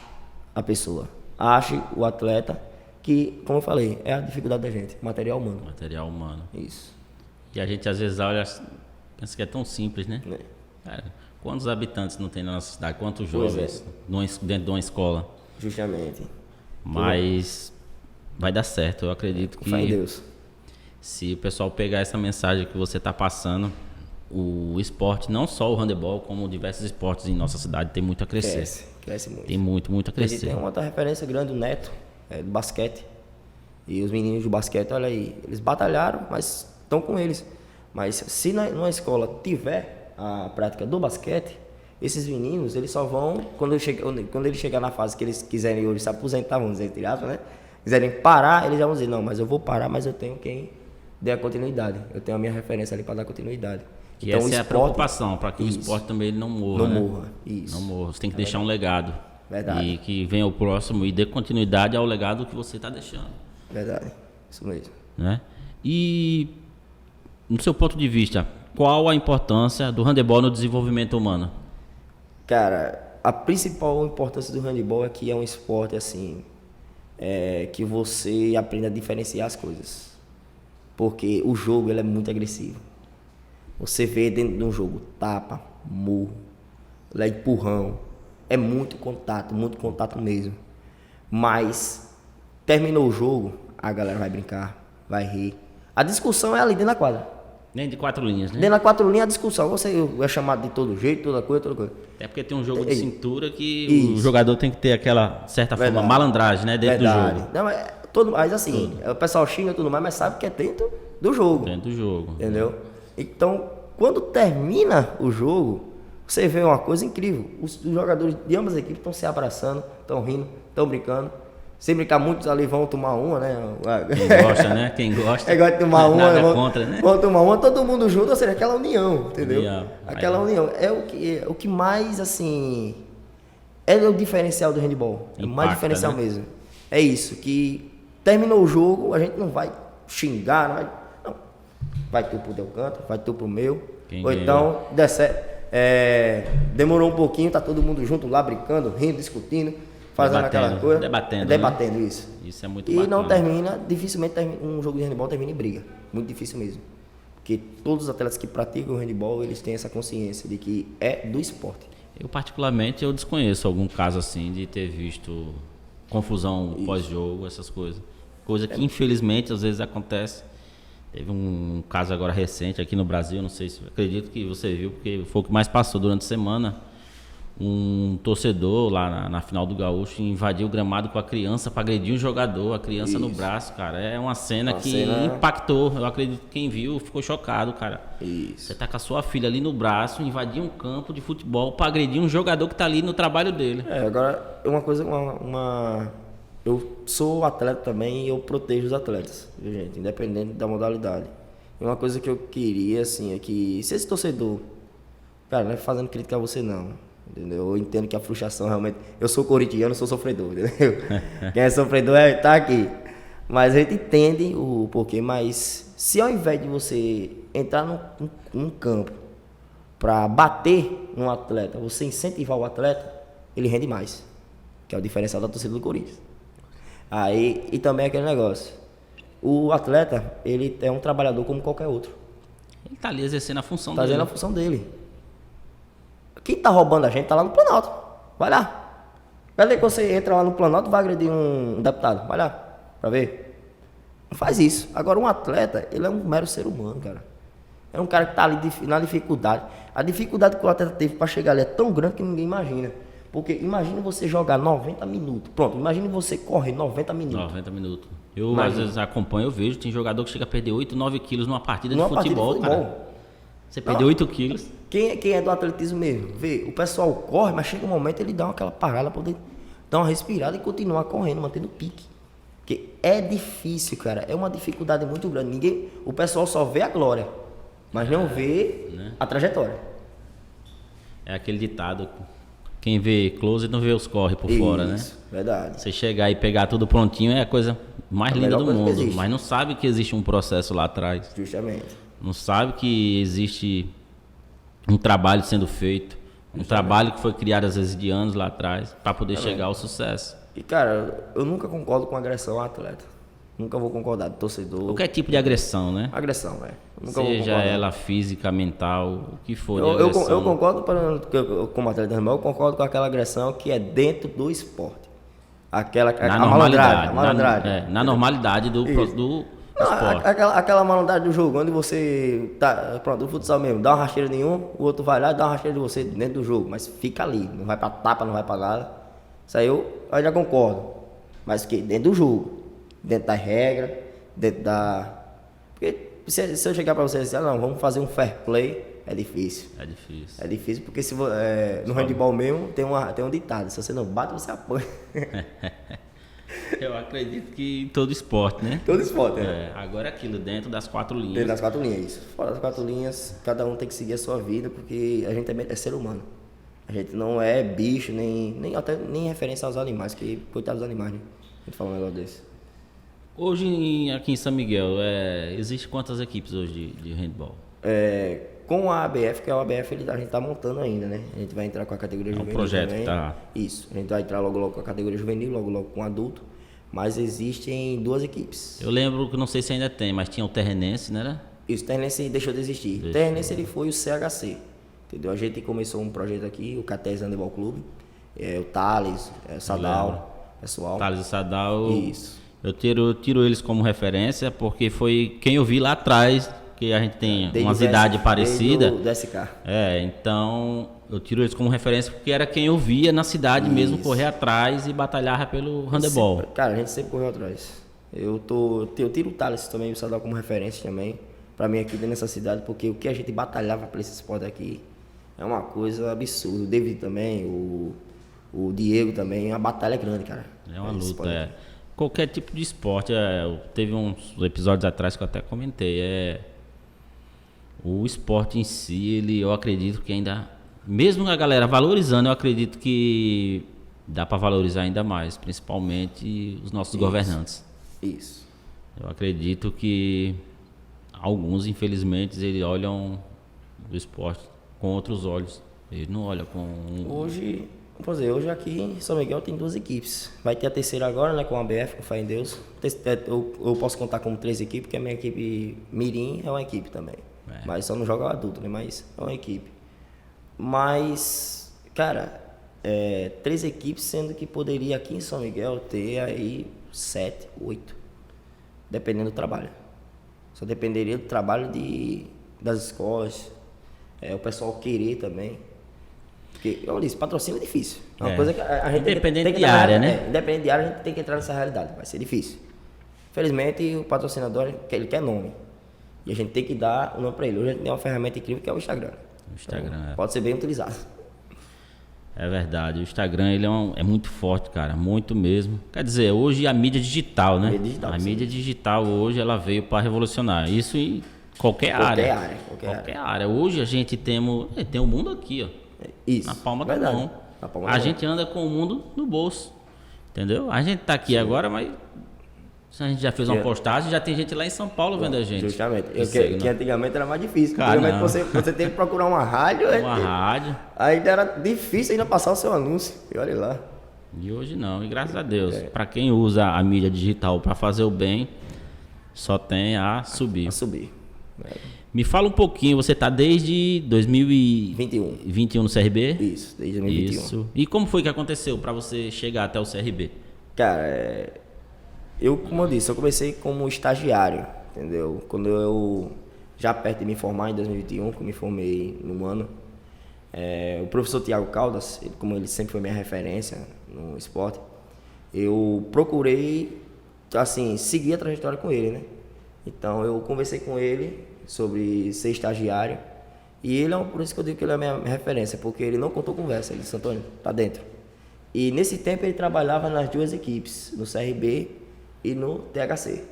S2: a pessoa, ache o atleta, que, como eu falei, é a dificuldade da gente, material humano.
S1: Material humano.
S2: Isso.
S1: E a gente às vezes olha, pensa que é tão simples, né? Cara, quantos habitantes não tem na nossa cidade? Quantos jovens dentro de uma escola?
S2: Justamente.
S1: Mas vai dar certo, eu acredito que...
S2: Fé em Deus.
S1: Se o pessoal pegar essa mensagem que você está passando, o esporte, não só o handebol, como diversos esportes em nossa cidade, tem muito a crescer.
S2: Cresce muito.
S1: Tem muito a crescer.
S2: Tem uma outra referência grande, o Neto, do basquete. E os meninos do basquete, olha aí, eles batalharam, mas estão com eles. Mas se numa escola tiver a prática do basquete, esses meninos, eles só vão, quando ele chegar na fase que eles quiserem hoje se aposentar, vamos dizer, entre aspas, né? Quiserem parar, eles já vão dizer, não, mas eu vou parar, mas eu tenho quem dê a continuidade. Eu tenho a minha referência ali para dar continuidade.
S1: E então, essa é a preocupação, para que o esporte também não morra.
S2: Não morra, isso.
S1: Não morra. Você tem que deixar um legado.
S2: Verdade.
S1: E que venha o próximo e dê continuidade ao legado que você está deixando.
S2: Verdade, isso mesmo.
S1: Né? E, no seu ponto de vista, qual a importância do handebol no desenvolvimento humano?
S2: Cara, a principal importância do handebol é que é um esporte assim, que você aprende a diferenciar as coisas. Porque o jogo ele é muito agressivo. Você vê dentro de um jogo tapa, murro, empurrão. É muito contato mesmo. Mas terminou o jogo, a galera vai brincar, vai rir. A discussão é ali dentro da quadra.
S1: Nem de 4 linhas, né?
S2: Dentro da 4 linhas a discussão. Você é chamado de todo jeito, toda coisa.
S1: É porque tem um jogo de cintura que o jogador tem que ter aquela certa forma malandragem, né? Dentro do jogo.
S2: Não, mas assim, o pessoal xinga e tudo mais, mas sabe que é dentro do jogo.
S1: Dentro do jogo.
S2: Entendeu? Então, quando termina o jogo, você vê uma coisa incrível. Os jogadores de ambas as equipes estão se abraçando, estão rindo, estão brincando. Se brincar, muitos ali vão tomar uma, né?
S1: Quem gosta, né? Quem gosta.
S2: Gosta de tomar uma.
S1: Nada contra, né?
S2: Vão tomar uma, todo mundo junto, ou seja, aquela união, entendeu? Aquela
S1: Aí,
S2: união. É o que mais, assim... É o diferencial do handebol. É o mais diferencial, né? Mesmo. É isso, que terminou o jogo, a gente não vai xingar, não. Vai tu pro teu canto, vai tu pro meu. Ou então, demorou um pouquinho, tá todo mundo junto lá, brincando, rindo, discutindo, fazendo aquela coisa. Debatendo, né? Isso.
S1: Isso é muito bacana.
S2: E não termina, dificilmente um jogo de handebol termina em briga. Muito difícil mesmo. Porque todos os atletas que praticam o handebol, eles têm essa consciência de que é do esporte.
S1: Eu particularmente, eu desconheço algum caso assim de ter visto confusão pós-jogo, essas coisas. Coisa que infelizmente às vezes acontece. Teve um caso agora recente aqui no Brasil, não sei se acredito que você viu, porque foi o que mais passou durante a semana. Um torcedor lá na final do Gaúcho invadiu o gramado com a criança para agredir um jogador, a criança no braço, cara. É uma cena impactou. Eu acredito que quem viu ficou chocado, cara.
S2: Isso.
S1: Você tá com a sua filha ali no braço, invadir um campo de futebol para agredir um jogador que tá ali no trabalho dele.
S2: Agora, uma coisa, eu sou atleta também e eu protejo os atletas, viu, gente? Independente da modalidade. E uma coisa que eu queria, assim, é que se esse torcedor, cara, não é fazendo crítica a você, não. Entendeu? Eu entendo que a frustração realmente... Eu sou corintiano, sou sofredor, entendeu? Quem é sofredor tá aqui. Mas a gente entende o porquê, mas se ao invés de você entrar num campo para bater num atleta, você incentivar o atleta, ele rende mais. que é o diferencial da torcida do Corinthians. Aí, e também aquele negócio, o atleta, ele é um trabalhador como qualquer outro.
S1: Ele tá ali exercendo a função
S2: Tá
S1: dele.
S2: fazendo a função dele. Quem tá roubando a gente tá lá no Planalto. Vai lá. Vai ver que você entra lá no Planalto e vai agredir um deputado. Vai lá, pra ver. Não faz isso. Agora, um atleta, ele é um mero ser humano, cara. É um cara que tá ali na dificuldade. A dificuldade que o atleta teve pra chegar ali é tão grande que ninguém imagina. Porque imagina você jogar 90 minutos. Pronto, imagina você correr 90 minutos.
S1: 90 minutos. Eu às vezes acompanho, eu vejo, tem jogador que chega a perder 8, 9 quilos numa partida de futebol, cara. Você perdeu 8 quilos.
S2: Quem é do atletismo mesmo, vê, o pessoal corre, mas chega um momento ele dá aquela parada pra poder dar uma respirada e continuar correndo, mantendo o pique. Porque é difícil, cara. É uma dificuldade muito grande. O pessoal só vê a glória, mas não vê a trajetória.
S1: É aquele ditado, quem vê close não vê os corre por fora, né?
S2: Isso, verdade.
S1: Você chegar e pegar tudo prontinho é a coisa mais linda do mundo, mas não sabe que existe um processo lá atrás.
S2: Justamente.
S1: Não sabe que existe um trabalho sendo feito, um trabalho que foi criado às vezes de anos lá atrás para poder chegar ao sucesso.
S2: E cara, eu nunca concordo com agressão ao atleta. Nunca vou concordar, torcedor.
S1: Qualquer tipo de agressão, né?
S2: Agressão, velho.
S1: Seja ela física, mental, o que for.
S2: Eu concordo como atleta de handebol, eu concordo com aquela agressão que é dentro do esporte.
S1: Na normalidade. Na normalidade do esporte.
S2: Aquela malandragem do jogo, onde você tá, pronto, do futsal mesmo, dá uma rasteira nenhum, o outro vai lá e dá uma rasteira de você dentro do jogo, mas fica ali, não vai pra tapa, não vai pra nada. Isso aí eu já concordo. Mas que dentro do jogo, dentro da regra, dentro da. Porque se eu chegar pra você e dizer, não, vamos fazer um fair play, é difícil. É difícil porque no handebol mesmo tem um ditado, se você não bate, você apanha.
S1: Eu acredito que em todo esporte, né?
S2: Todo esporte, né?
S1: Agora é aquilo, dentro das 4 linhas.
S2: Dentro das 4 linhas, isso. Fora das 4 linhas, cada um tem que seguir a sua vida, porque a gente é ser humano. A gente não é bicho, nem referência aos animais, que coitados dos animais, né? A gente fala um negócio desse.
S1: Hoje, aqui em São Miguel, existe quantas equipes hoje de handball?
S2: Com a ABF, que é a ABF, a gente tá montando ainda, né? A gente vai entrar com a categoria juvenil.
S1: É um projeto
S2: também.
S1: Tá.
S2: Isso. A gente vai entrar logo com a categoria juvenil, logo com adulto. Mas existem 2 equipes.
S1: Eu lembro que não sei se ainda tem, mas tinha o Terrenense, né?
S2: Isso, o Terrenense deixou de existir. O Terrenense ele foi o CHC. Entendeu? A gente começou um projeto aqui, o Catés Handebol Clube. O Thales, o Sadal, pessoal.
S1: Thales e Sadal.
S2: Isso.
S1: Eu tiro eles como referência porque foi quem eu vi lá atrás, que a gente tem umas idades parecidas.
S2: Do SK.
S1: Então eu tiro eles como referência porque era quem eu via na cidade mesmo correr atrás e batalhar pelo handebol.
S2: Cara, a gente sempre correu atrás. Eu tiro o Thales também, o Sadal como referência também, pra mim aqui dentro dessa cidade, porque o que a gente batalhava pra esse esporte aqui é uma coisa absurda. O David também, o Diego também, a batalha é grande, cara.
S1: É uma luta, Qualquer tipo de esporte, teve uns episódios atrás que eu até comentei, o esporte em si, eu acredito que ainda, mesmo a galera valorizando, eu acredito que dá para valorizar ainda mais, principalmente os nossos governantes.
S2: Isso.
S1: Eu acredito que alguns, infelizmente, eles olham o esporte com outros olhos. Eles não olham com...
S2: Hoje aqui em São Miguel tem 2 equipes. Vai ter a terceira agora, né, com a ABF, com Fé em Deus. Eu posso contar como 3 equipes, porque a minha equipe Mirim é uma equipe também. Mas só não joga o adulto, né, mas é uma equipe. Mas, cara, 3 equipes, sendo que poderia aqui em São Miguel ter aí 7, 8, dependendo do trabalho. Só dependeria do trabalho das escolas, o pessoal querer também. Porque, eu disse, patrocínio é difícil. É uma coisa que a gente
S1: independente de área, né?
S2: Independente de área, a gente tem que entrar nessa realidade. Vai ser difícil. Infelizmente, o patrocinador, ele quer nome. E a gente tem que dar o nome para ele. Hoje a gente tem uma ferramenta incrível que é o Instagram. Então, pode ser bem utilizado.
S1: É verdade. O Instagram ele é muito forte, cara. Muito mesmo. Quer dizer, hoje a mídia digital, né? A mídia digital hoje ela veio para revolucionar. Isso em qualquer área. Qualquer área. Hoje a gente tem o mundo aqui, ó.
S2: Isso.
S1: Na palma da mão. A gente anda com o mundo no bolso. Entendeu? A gente tá aqui agora, mas a gente já fez uma postagem, já tem gente lá em São Paulo vendo a gente.
S2: Justamente. Que antigamente era mais difícil. Antigamente você teve que procurar uma rádio.
S1: Uma rádio.
S2: Ainda era difícil ainda passar o seu anúncio. E olha lá.
S1: E hoje não, e graças a Deus. Para quem usa a mídia digital para fazer o bem, só tem a subir.
S2: A subir.
S1: Me fala um pouquinho, você tá desde 2021 no CRB?
S2: Isso, desde 2021.
S1: Isso. E como foi que aconteceu para você chegar até o CRB?
S2: Cara, como eu disse, eu comecei como estagiário, entendeu? Quando eu, já perto de me formar em 2021, que eu me formei no ano, o professor Tiago Caldas, como ele sempre foi minha referência no esporte, eu procurei, assim, seguir a trajetória com ele, né? Então eu conversei com ele sobre ser estagiário e ele por isso que eu digo que ele é a minha referência, porque ele não contou conversa, ele disse: Antônio, tá dentro. E nesse tempo ele trabalhava nas duas equipes, no CRB e no THC.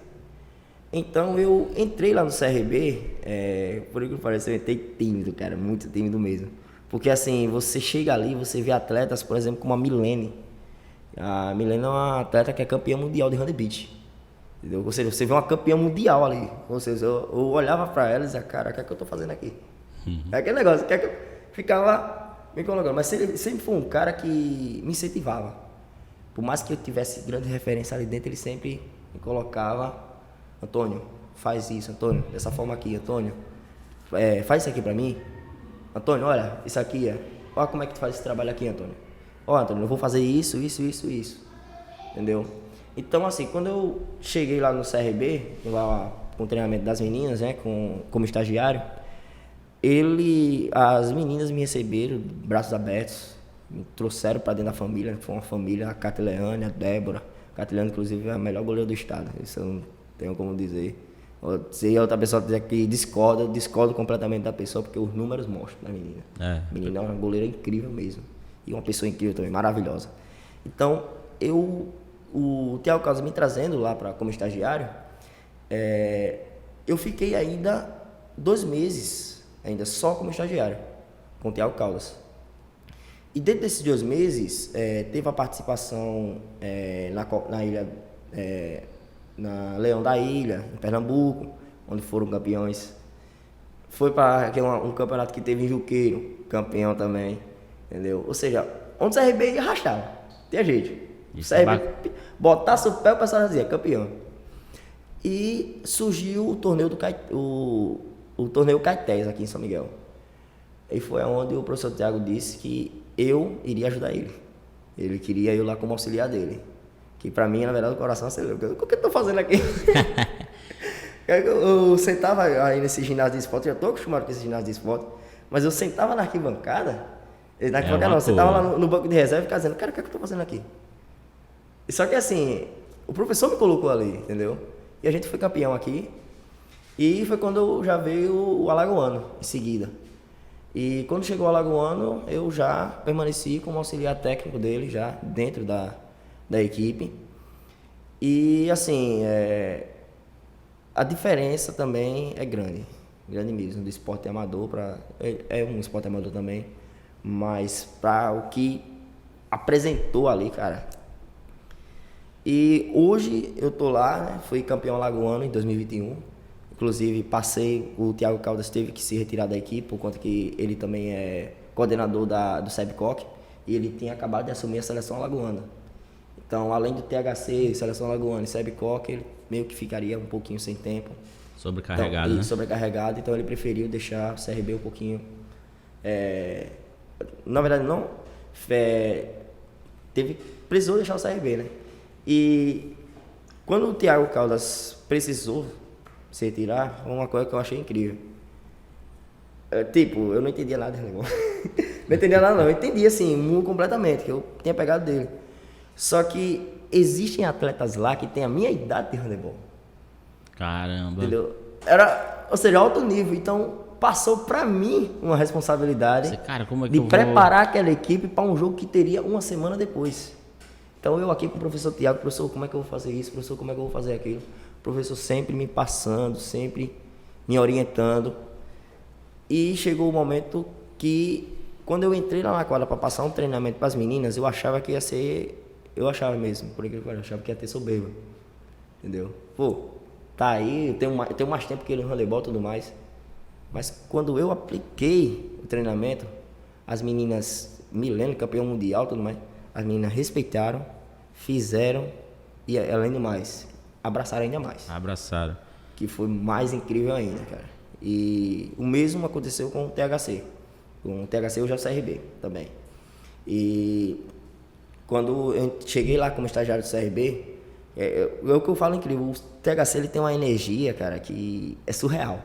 S2: Então eu entrei lá no CRB, por que pareça, eu entrei tímido, cara, muito tímido mesmo. Porque assim, você chega ali, você vê atletas, por exemplo, como a Milene. A Milene é uma atleta que é campeã mundial de handball. Entendeu? Ou seja, você vê uma campeã mundial ali. Ou seja, eu olhava pra ela e dizia: cara, o que é que eu tô fazendo aqui? É aquele negócio, que é que eu ficava me colocando. Mas ele sempre foi um cara que me incentivava. Por mais que eu tivesse grande referência ali dentro, ele sempre me colocava: Antônio, faz isso, Antônio, dessa forma aqui, Antônio, faz isso aqui pra mim. Antônio, olha, isso aqui olha como é que tu faz esse trabalho aqui, Antônio. Olha, Antônio, eu vou fazer isso. Entendeu? Então, assim, quando eu cheguei lá no CRB, lá com o treinamento das meninas, né, como estagiário, as meninas me receberam, braços abertos, me trouxeram para dentro da família. Foi uma família: a Catleane, a Débora. A Catleane, inclusive, é a melhor goleira do estado, isso eu não tenho como dizer. Se outra pessoa dizer que discorda, eu discordo completamente da pessoa, porque os números mostram da menina. A menina é uma goleira incrível mesmo, e uma pessoa incrível também, maravilhosa. Então, o Thiago Caldas me trazendo lá como estagiário, eu fiquei ainda 2 meses, ainda só como estagiário, com o Thiago Caldas. E dentro desses 2 meses, teve a participação na ilha, na Leão da Ilha, em Pernambuco, onde foram campeões. Foi para um campeonato que teve em Juqueiro, campeão também, entendeu? Ou seja, onde o CRB ia arrastava, tinha jeito.
S1: Isso
S2: Botasse o pé, o pessoal dizia: campeão. E surgiu o torneio o torneio Caetés aqui em São Miguel. E foi onde o professor Tiago disse que eu iria ajudar ele. Ele queria eu lá como auxiliar dele. Que pra mim, na verdade, o coração acelerou. O que eu tô fazendo aqui? Eu sentava aí nesse ginásio de esporte, já tô acostumado com esse ginásio de esporte, mas eu sentava na arquibancada, eu sentava lá no banco de reserva e ficava dizendo: cara, o que é que eu tô fazendo aqui? Só que assim, o professor me colocou ali, entendeu? E a gente foi campeão aqui. E foi quando já veio o Alagoano, em seguida. E quando chegou o Alagoano, eu já permaneci como auxiliar técnico dele, já dentro da equipe. E assim, a diferença também é grande mesmo, do esporte amador é um esporte amador também, mas para o que apresentou ali, cara. E hoje eu tô lá, né? Fui campeão alagoano em 2021. Inclusive o Thiago Caldas teve que se retirar da equipe, por conta que ele também é coordenador do SEBCOC, e ele tinha acabado de assumir a seleção alagoana. Então, além do THC, seleção alagoana e SEBCOC, ele meio que ficaria um pouquinho sem tempo.
S1: Sobrecarregado,
S2: então,
S1: né?
S2: Sobrecarregado, então ele preferiu deixar o CRB um pouquinho... na verdade, não... precisou deixar o CRB, né? E quando o Thiago Caldas precisou se retirar, foi uma coisa que eu achei incrível. Eu não entendia nada desse negócio. Não entendia nada não, eu entendia assim, mundo completamente, que eu tinha pegado dele. Só que existem atletas lá que têm a minha idade de handebol.
S1: Caramba.
S2: Entendeu? Ou seja, alto nível. Então, passou pra mim uma responsabilidade de preparar aquela equipe para um jogo que teria uma semana depois. Então, eu aqui com o professor Tiago: professor, como é que eu vou fazer isso? Professor, como é que eu vou fazer aquilo? O professor sempre me passando, sempre me orientando. E chegou o momento que, quando eu entrei lá na quadra para passar um treinamento para as meninas, eu achava que ia ser... Eu achava mesmo, por incrível que pareça, eu achava que ia ter soberba. Entendeu? Pô, tá aí, eu tenho mais tempo que ele no handebol e tudo mais. Mas quando eu apliquei o treinamento, as meninas, Milene, campeão mundial e tudo mais, As meninas respeitaram, fizeram e, além do mais, abraçaram ainda mais.
S1: Abraçaram.
S2: Que foi mais incrível ainda, cara. E o mesmo aconteceu com o THC. Com o THC eu já CRB também. E quando eu cheguei lá como estagiário do CRB, é o que eu falo incrível, o THC ele tem uma energia, cara, que é surreal.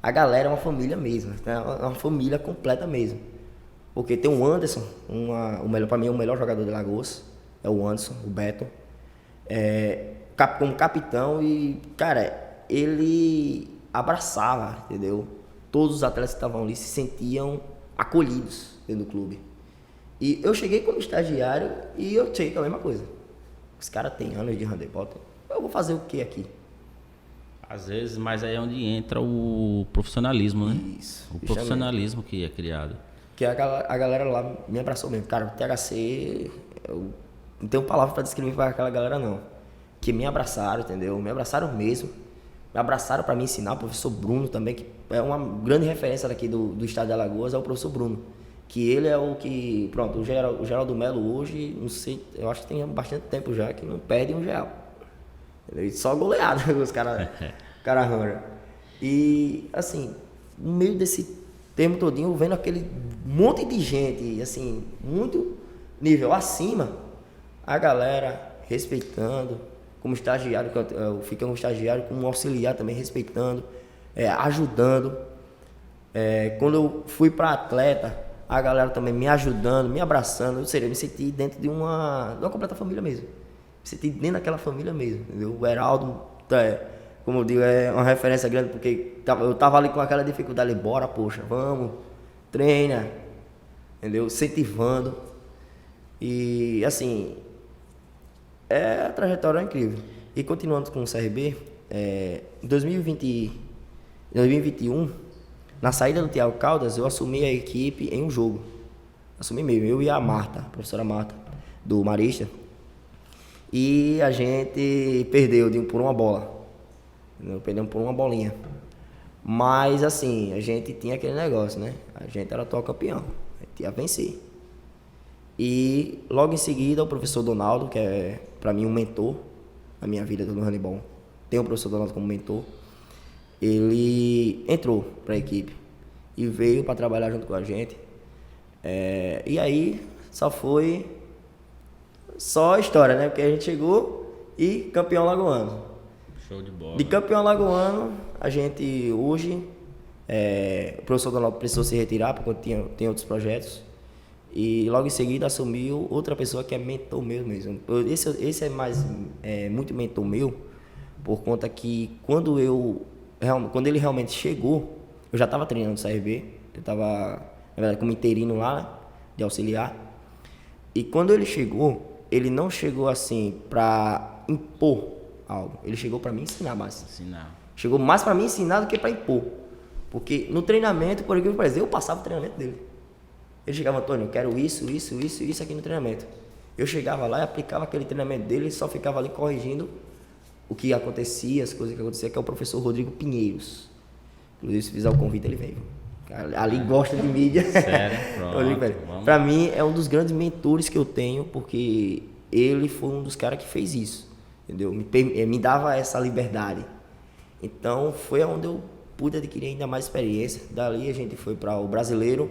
S2: A galera é uma família mesmo, é uma família completa mesmo. Porque tem o Anderson, para mim, o melhor jogador de Lagoas, é o Anderson, o Beto. Como capitão e, cara, ele abraçava, entendeu? Todos os atletas que estavam ali se sentiam acolhidos dentro do clube. E eu cheguei como estagiário e eu cheguei com a mesma coisa. Os caras têm anos de handebol, eu vou fazer o que aqui?
S1: Às vezes, mas aí é onde entra o profissionalismo, né?
S2: Isso.
S1: O profissionalismo que é criado.
S2: Que a galera lá me abraçou mesmo. Cara, o THC, eu não tenho palavra pra descrever para aquela galera não. Que me abraçaram, entendeu? Me abraçaram mesmo. Me abraçaram para me ensinar. O professor Bruno também, que é uma grande referência daqui do estado de Alagoas, é o professor Bruno. Que ele é o que, pronto, o Geraldo Melo hoje, não sei, eu acho que tem bastante tempo já que não perde um real. Só goleada os caras arranjam. E, assim, no meio desse tempo todinho, vendo aquele monte de gente, assim, muito nível acima, a galera respeitando, como estagiário, eu fiquei como estagiário, como auxiliar também, respeitando, ajudando. Quando eu fui para atleta, a galera também me ajudando, me abraçando, ou seja, eu me senti dentro de uma completa família mesmo. Me senti dentro daquela família mesmo, entendeu? O Heraldo, como eu digo, é uma referência grande, porque eu tava ali com aquela dificuldade, bora, poxa, vamos, treina, entendeu? Incentivando. E, assim, a trajetória é incrível. E continuando com o CRB, em 2021, na saída do Thiago Caldas, eu assumi a equipe em um jogo. Assumi mesmo, eu e a Marta, a professora Marta, do Marista. E a gente perdeu por uma bola. Perdemos por uma bolinha. Mas, assim, a gente tinha aquele negócio, né? A gente era atual campeão. A gente ia vencer. E logo em seguida, o professor Donaldo, que é, pra mim, um mentor na minha vida do handebol. Tem o professor Donaldo como mentor. Ele entrou para a equipe e veio para trabalhar junto com a gente. E aí só história, né? Porque a gente chegou e campeão lagoano.
S1: Show de bola.
S2: De campeão lagoano, a gente hoje, o professor Donaldo precisou se retirar porque tem outros projetos. E logo em seguida assumiu outra pessoa que é mentor meu mesmo. Esse é muito mentor meu, por conta que quando ele realmente chegou, eu já estava treinando no CRB, eu estava, na verdade, como interino lá, de auxiliar. E quando ele chegou, ele não chegou assim para impor algo, ele chegou para me ensinar mais. Chegou mais para me ensinar do que para impor. Porque no treinamento, por exemplo, eu passava o treinamento dele. Ele chegava, Antônio, eu quero isso aqui no treinamento. Eu chegava lá e aplicava aquele treinamento dele e só ficava ali corrigindo o que acontecia, as coisas que aconteciam, que é o professor Rodrigo Pinheiros. Inclusive, se fizer o convite, ele veio. Ali gosta de mídia.
S1: Sério? Pronto.
S2: Pra mim, é um dos grandes mentores que eu tenho, porque ele foi um dos caras que fez isso, entendeu? Me dava essa liberdade. Então, foi onde eu pude adquirir ainda mais experiência. Dali, a gente foi para o Brasileiro,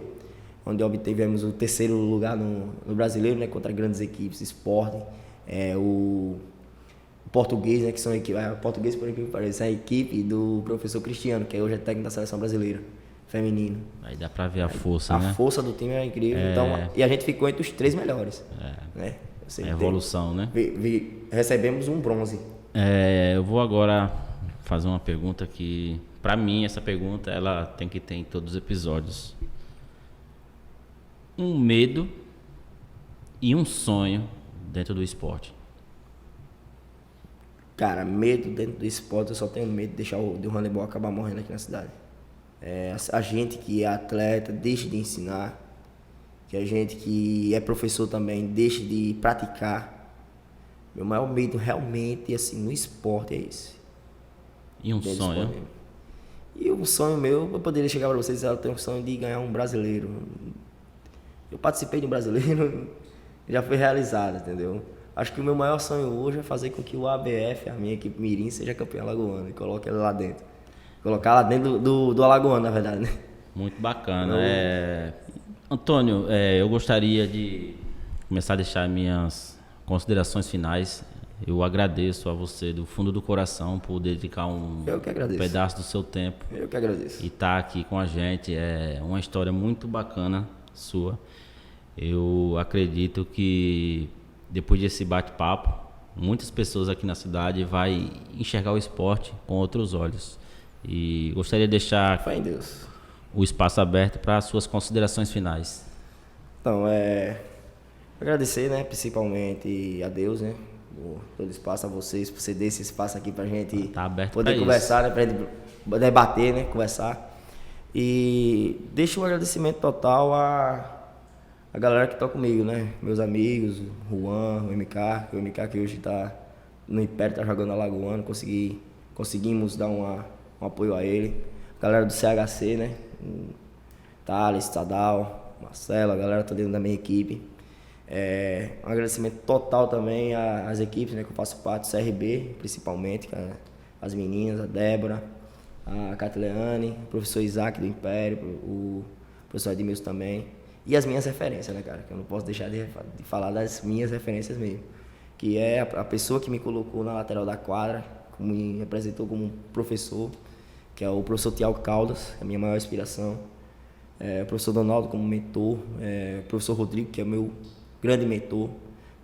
S2: onde obtivemos o 3º lugar no Brasileiro, né, contra grandes equipes, Sporting, o Português, né, que são Português, por incrível que pareça, a equipe do professor Cristiano, que hoje é técnico da seleção brasileira, feminino.
S1: Aí dá pra ver a força, né?
S2: A força do time é incrível. Então, e a gente ficou entre os 3 melhores. Né?
S1: A evolução, né?
S2: Recebemos um bronze.
S1: Eu vou agora fazer uma pergunta que, pra mim, essa pergunta ela tem que ter em todos os episódios. Um medo e um sonho dentro do esporte.
S2: Cara, medo dentro do esporte, eu só tenho medo de deixar o handebol acabar morrendo aqui na cidade. A gente que é atleta deixe de ensinar, que a gente que é professor também deixe de praticar. Meu maior medo realmente, assim, no esporte é esse.
S1: E um sonho?
S2: E um sonho meu, eu poderia chegar para vocês, eu tenho um sonho de ganhar um brasileiro. Eu participei de um brasileiro, já foi realizada, entendeu? Acho que o meu maior sonho hoje é fazer com que o ABF, a minha equipe Mirim, seja campeão alagoano e coloque ele lá dentro. Colocar lá dentro do Alagoano, na verdade, né?
S1: Muito bacana. Antônio, eu gostaria de começar a deixar minhas considerações finais. Eu agradeço a você do fundo do coração por dedicar um pedaço do seu tempo.
S2: Eu que agradeço.
S1: E estar aqui com a gente. É uma história muito bacana sua. Eu acredito que depois desse bate-papo, muitas pessoas aqui na cidade vão enxergar o esporte com outros olhos. E gostaria de deixar
S2: Fé em Deus.
S1: O espaço aberto para as suas considerações finais.
S2: Então, agradecer, né, principalmente a Deus, né, por todo o espaço, a vocês, por ceder esse espaço aqui pra gente poder conversar, né, pra gente debater, né, conversar. E deixo um agradecimento total a galera que tá comigo, né, meus amigos, o Juan, o MK que hoje tá no Império, tá jogando Alagoano, conseguimos dar um apoio a ele. A galera do CHC, né, Thales, Tadal, Marcelo, a galera tá dentro da minha equipe. Um agradecimento total também às equipes, né, que eu faço parte, do CRB, principalmente, as meninas, a Débora, a Catleane, o professor Isaac do Império, o professor Edmilson também. E as minhas referências, né, cara, que eu não posso deixar de falar das minhas referências mesmo. Que é a pessoa que me colocou na lateral da quadra, me apresentou como professor, que é o professor Tiago Caldas, é a minha maior inspiração. O professor Donaldo como mentor, o professor Rodrigo, que é o meu grande mentor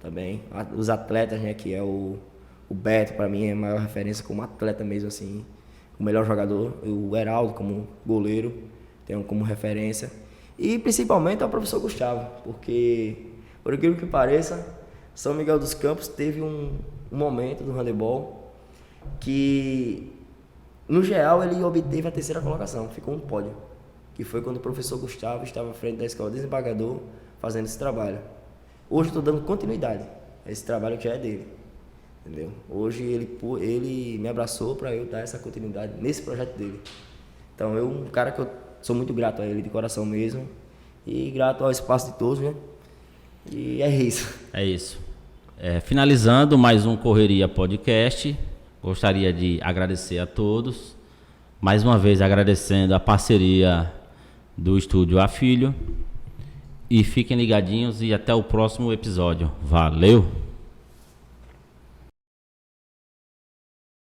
S2: também. Os atletas, né, que é o Beto, para mim é a maior referência como atleta mesmo, assim, o melhor jogador. O Heraldo como goleiro, tenho como referência. E principalmente é o professor Gustavo, porque, por aquilo que pareça, São Miguel dos Campos teve um momento do handebol que, no geral, ele obteve a 3ª colocação, ficou um pódio, que foi quando o professor Gustavo estava à frente da escola desembargador fazendo esse trabalho. Hoje estou dando continuidade a esse trabalho que já é dele, entendeu? Hoje ele me abraçou para eu dar essa continuidade nesse projeto dele. Então, um cara que eu sou muito grato a ele de coração mesmo e grato ao espaço de todos, né? E é isso.
S1: É isso. Finalizando mais um Correria Podcast, gostaria de agradecer a todos. Mais uma vez agradecendo a parceria do Estúdio A Filho. E fiquem ligadinhos e até o próximo episódio. Valeu!